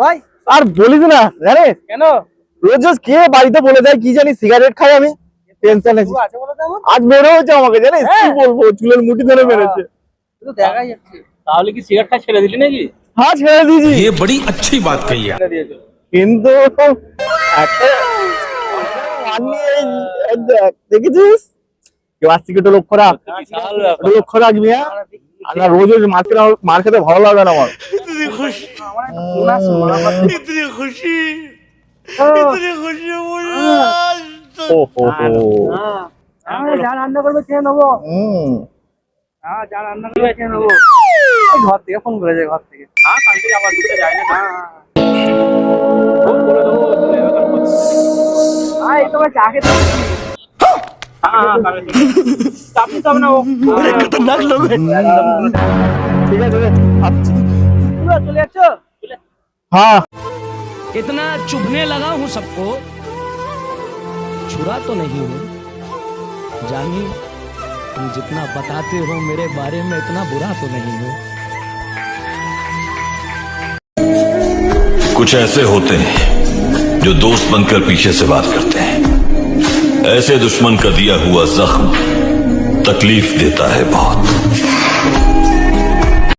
ভাই আর বলিস না জানিস কেন রোজ রোজ কে বাড়িতে বলে দেয় কি জানি সিগারেট খাই আমি টেনশন আছে আছে বলো তো এমন আজ বেরো হচ্ছে আমাকে জানিস কি বলবো চুলের মুঠি ধরে মেরেছে তো দেখাই যাচ্ছে তাহলে কি সিগারেটটা ছেড়ে দিলি নাকি? হ্যাঁ ছেড়ে দিয়েছি ये बड़ी अच्छी बात कही है। ছেড়ে দিয়েছো। কিন্তু একটা দেখ দেখেছিস কেউ আসছে কি একটু লক্ষ্য রাখ বিশাল ব্যাপার। একটু লক্ষ্য রাখবি হ্যাঁ আর না রোজ রোজ মার খেতে ভালো লাগে না আমার इतनी खुशी ও হো হো যা রান্না করবে খেয়ে নেবো হ্যাঁ যা রান্না করবে খেয়ে নেবো এই ঘর থেকে ফোন করেছে ঘর থেকে হ্যাঁ কালকে আবার দুটো যায় না ফোন করে দেবো চলে যাবে তারপর। এই তোমার চা খেতে হবে কি? হ্যাঁ কালকে চাপনি তো না ও खतरनाक लोग हैं। ঠিক আছে আচ্ছা পুরো চলে যাচ্ছ হ্যাঁ इतना चुभने लगा हूं सबको छुरा तो नहीं हूं जानिए तुम जितना बताते हो मेरे बारे में इतना बुरा तो नहीं हूं कुछ ऐसे होते हैं जो दोस्त बनकर पीछे से वार करते हैं ऐसे दुश्मन का दिया हुआ जख्म तकलीफ देता है बहुत।